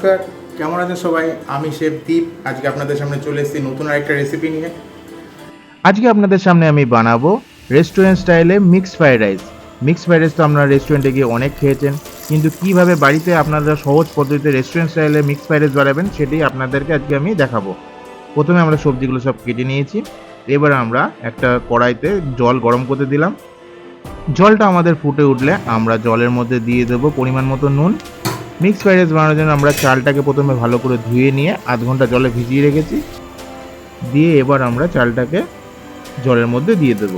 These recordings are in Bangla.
নমস্কার, কেমন আছেন সবাই? আমি শেফ দীপ। আজকে আপনাদের সামনে চলে এসেছি নতুন আরেকটা রেসিপি নিয়ে। আজকে আপনাদের সামনে আমি বানাবো রেস্টুরেন্ট স্টাইলে mixed fried rice. Mixed fried rice তো আপনারা রেস্টুরেন্টে গিয়ে অনেক খেয়েছেন, কিন্তু কিভাবে বাড়িতে আপনারা সহজ পদ্ধতিতে রেস্টুরেন্ট স্টাইলে মিক্সড ফ্রাইড রাইস বানাবেন সেটাই আপনাদেরকে আজকে আমি দেখাবো। প্রথমে আমরা সবজিগুলো সব কেটে নিয়েছি। এবার আমরা একটা কড়াইতে জল গরম করতে দিলাম। জলটা আমাদের ফুটে উঠলে আমরা জলের মধ্যে দিয়ে দেবো পরিমাণ মতো নুন। মিক্সড ফ্রাইড রাইস বানানোর জন্য আমরা চালটাকে প্রথমে ভালো করে ধুয়ে নিয়ে আধ ঘন্টা জলে ভিজিয়ে রেখেছি। দিয়ে এবার আমরা চালটাকে জলের মধ্যে দিয়ে দেব।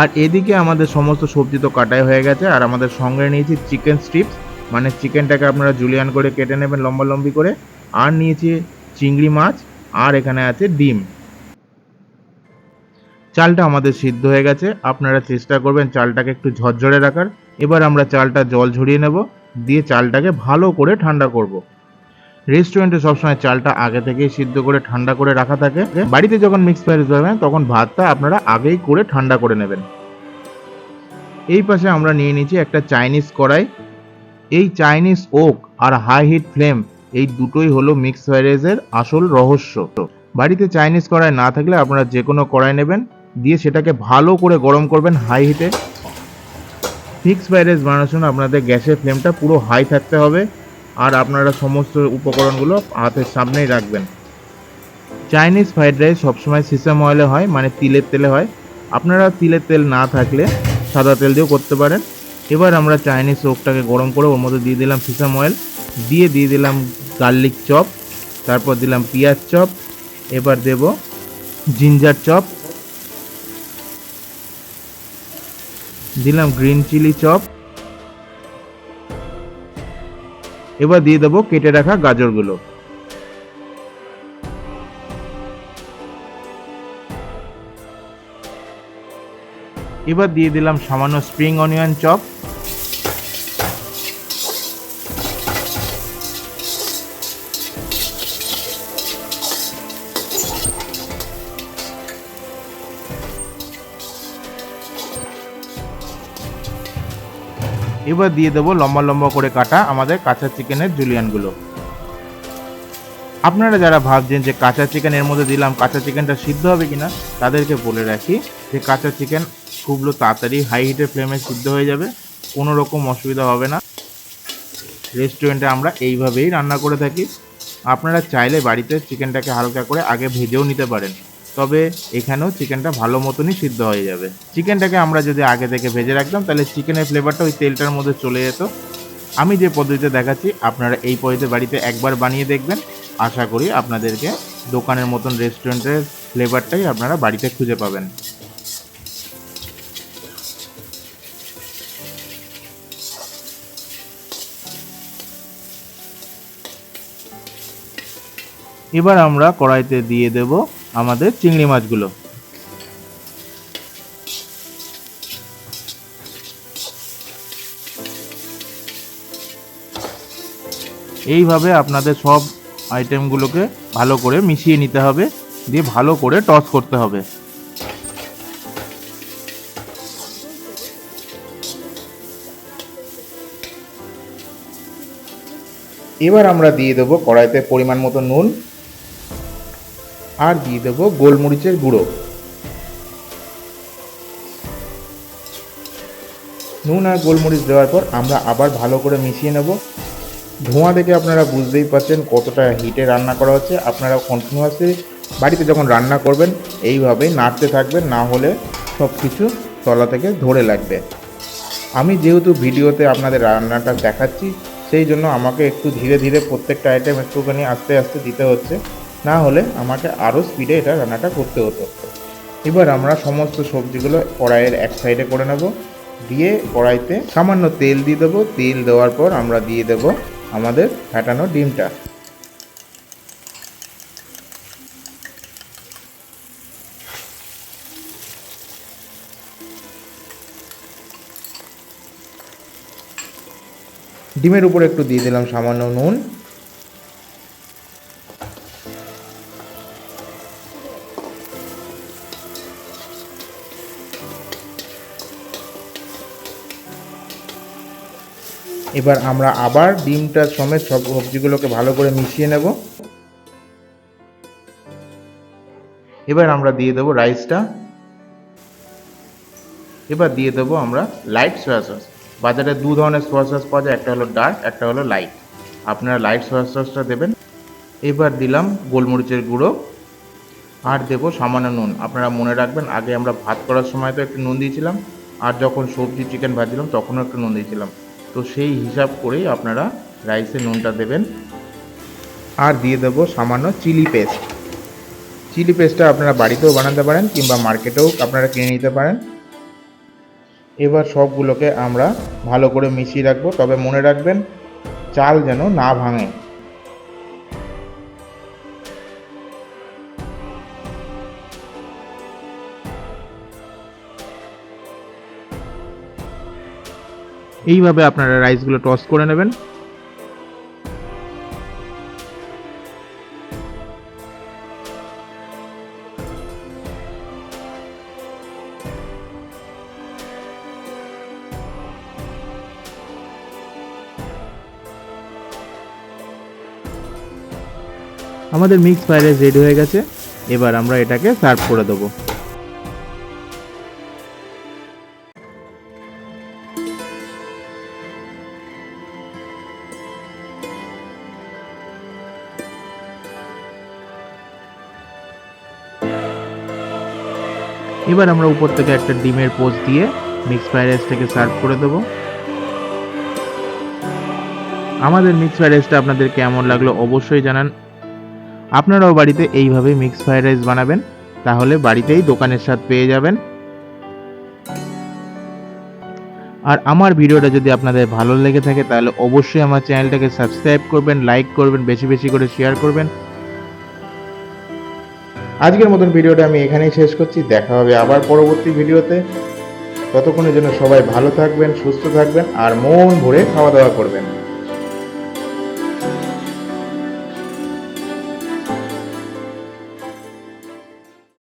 আর এদিকে আমাদের সমস্ত সবজি তো কাটাই হয়ে গেছে, আর আমাদের সঙ্গে নিয়েছি চিকেন স্ট্রিপস, মানে চিকেনটাকে আপনারা জুলিয়ান করে কেটে নেবেন লম্বা লম্বি করে। আর নিয়েছি চিংড়ি মাছ, আর এখানে আছে ডিম। চালটা আমাদের সিদ্ধ হয়ে গেছে, আপনারা চেষ্টা করবেন চালটাকে একটু ঝরঝরে রাখার। এবার আমরা চালটা জল ঝরিয়ে নেব, দিয়ে চালটাকে ভালো করে ঠান্ডা করব। রেস্টুরেন্টে সবসময় চালটা আগে থেকেই সিদ্ধ করে ঠান্ডা করে রাখা থাকে। বাড়িতে যখন মিক্সড ফ্রাইড রাইস বানাবেন তখন ভাতটা আপনারা আগেই করে ঠান্ডা করে নেবেন। এই পাশে আমরা নিয়ে নিয়েছি একটা চাইনিজ কড়াই। এই চাইনিজ ওক আর হাই হিট ফ্লেম, এই দুটোই হলো মিক্সড ফ্রাইড রাইসের আসল রহস্য। বাড়িতে চাইনিজ কড়াই না থাকলে আপনারা যে কোনো কড়াই নেবেন, দিয়ে সেটাকে ভালো করে গরম করবেন হাই হিটে। মিক্সড ফ্রাইড রাইস বানানোর জন্য আপনাদের গ্যাসের ফ্লেমটা পুরো হাই থাকতে হবে, আর আপনারা সমস্ত উপকরণগুলো হাতের সামনেই রাখবেন। চাইনিজ ফ্রাইড রাইস সবসময় সিসাম অয়েলে হয়, মানে তিলের তেলে হয়। আপনারা তিলের তেল না থাকলে সাদা তেল দিয়েও করতে পারেন। এবার আমরা চাইনিজ ওকটাকে গরম করে ওর মধ্যে দিয়ে দিলাম সিসাম অয়েল, দিয়ে দিলাম গার্লিক চপ, তারপর দিলাম পেঁয়াজ চপ, এবার দেব জিঞ্জার চপ, দিলাম গ্রিন চিলি চপ, এবার দিয়ে দেবো কেটে রাখা গাজরগুলো। এবার দিয়ে দিলাম সামান্য স্প্রিং অনিয়ন চপ, এবার দিয়ে দেবো লম্বা লম্বা করে কাটা আমাদের কাঁচা চিকেনের জুলিয়ানগুলো। আপনারা যারা ভাবছেন যে কাঁচা চিকেন এর মধ্যে দিলাম কাঁচা চিকেনটা সিদ্ধ হবে কিনা, তাদেরকে বলে রাখি যে কাঁচা চিকেন খুব তাড়াতাড়ি হাই হিটের ফ্লেমে সিদ্ধ হয়ে যাবে, কোনো রকম অসুবিধা হবে না। রেস্টুরেন্টে আমরা এইভাবেই রান্না করে থাকি। আপনারা চাইলে বাড়িতে চিকেনটাকে হালকা করে আগে ভেজেও নিতে পারেন, তবে এখানেও চিকেনটা ভালো মতনই সিদ্ধ হয়ে যাবে। চিকেনটাকে আমরা যদি আগে থেকে ভেজে রাখতাম তাহলে চিকেনের ফ্লেভারটা ওই তেলটার মধ্যে চলে যেত। আমি যে পদ্ধতিতে দেখাচ্ছি আপনারা এই পদ্ধতিতে বাড়িতে একবার বানিয়ে দেখবেন, আশা করি আপনাদেরকে দোকানের মতন রেস্টুরেন্টের ফ্লেভারটাই আপনারা বাড়িতে খুঁজে পাবেন। এবার আমরা কড়াইতে দিয়ে দেব আমাদের চিংড়ি মাছগুলো। এইভাবে আপনাদের সব আইটেমগুলোকে ভালো করে মিশিয়ে নিতে হবে, দিয়ে ভালো করে টস করতে হবে। এবার আমরা দিয়ে দেবো কড়াইতে পরিমাণ মতো নুন, আর দিয়ে দেবো গোলমরিচের গুঁড়ো। নুন আর গোলমরিচ দেওয়ার পর আমরা আবার ভালো করে মিশিয়ে নেব। ধোঁয়া দেখে আপনারা বুঝতেই পারছেন কতটা হিটে রান্না করা হচ্ছে। আপনারা কন্টিনিউয়াসলি বাড়িতে যখন রান্না করবেন এইভাবেই নাড়তে থাকবেন, না হলে সব কিছু তলা থেকে ধরে লাগবে। আমি যেহেতু ভিডিওতে আপনাদের রান্নাটা দেখাচ্ছি, সেই জন্য আমাকে একটু ধীরে ধীরে প্রত্যেকটা আইটেম একটুখানি আস্তে আস্তে দিতে হচ্ছে, না হলে আমাকে আরও স্পিডে এটা রান্নাটা করতে হতো। এবার আমরা সমস্ত সবজিগুলো কড়াইয়ের এক সাইডে করে নেব, দিয়ে কড়াইতে সামান্য তেল দিয়ে দেবো। তেল দেওয়ার পর আমরা দিয়ে দেবো আমাদের ফাটানো ডিমটা। ডিমের উপর একটু দিয়ে দিলাম সামান্য নুন, এবার আমরা আবার ডিমটা সমেত সব সবজিগুলোকে ভালো করে মিশিয়ে নেব। এবার আমরা দিয়ে দেবো রাইসটা। এবার দিয়ে দেবো আমরা লাইট সয়া সস। বাজারে দু ধরনের সয়া সস পাওয়া যায়, একটা হলো ডার্ক, একটা হলো লাইট। আপনারা লাইট সয়া সসটা দেবেন। এবার দিলাম গোলমরিচের গুঁড়ো আর দেবো সামান্য নুন। আপনারা মনে রাখবেন আগে আমরা ভাত করার সময় তো একটু নুন দিয়েছিলাম, আর যখন সবজি চিকেন ভাজছিলাম তখনও একটু নুন দিয়েছিলাম। তো সেই হিসাব করেই আপনারা রাইসে নুনটা দেবেন। আর দিয়ে দেবো সামান্য চিলি পেস্ট। চিলি পেস্টটা আপনারা বাড়িতেও বানাতে পারেন কিংবা মার্কেটেও আপনারা কিনে নিতে পারেন। এবার সবগুলোকে আমরা ভালো করে মিশিয়ে রাখবো, তবে মনে রাখবেন চাল যেন না ভাঙে। এইভাবে আপনারা রাইসগুলো টস করে নেবেন। আমাদের মিক্স ফ্রাইড রাইস রেডি হয়ে গেছে। এবার আমরা এটাকে সার্ভ করে দেবো। এবার আমরা উপর থেকে একটা ডিমের পোস্ট দিয়ে মিক্স ফ্রাইড রাইসটাকে সার্ভ করে দেবো। আমাদের মিক্স ফ্রাইড রাইসটা আপনাদের কেমন লাগলো অবশ্যই জানান। আপনারাও বাড়িতে এইভাবে মিক্স ফ্রাইড রাইস বানাবেন, তাহলে বাড়িতেই দোকানের স্বাদ পেয়ে যাবেন। আর আমার ভিডিওটা যদি আপনাদের ভালো লেগে থাকে তাহলে অবশ্যই আমার চ্যানেলটাকে সাবস্ক্রাইব করবেন, লাইক করবেন, বেশি বেশি করে শেয়ার করবেন। আজকের মতন ভিডিওটা আমি এখানেই শেষ করছি। দেখা হবে আবার পরবর্তী ভিডিওতে। ততক্ষণের জন্য সবাই ভালো থাকবেন, সুস্থ থাকবেন আর মন ভরে খাওয়া দাওয়া করবেন।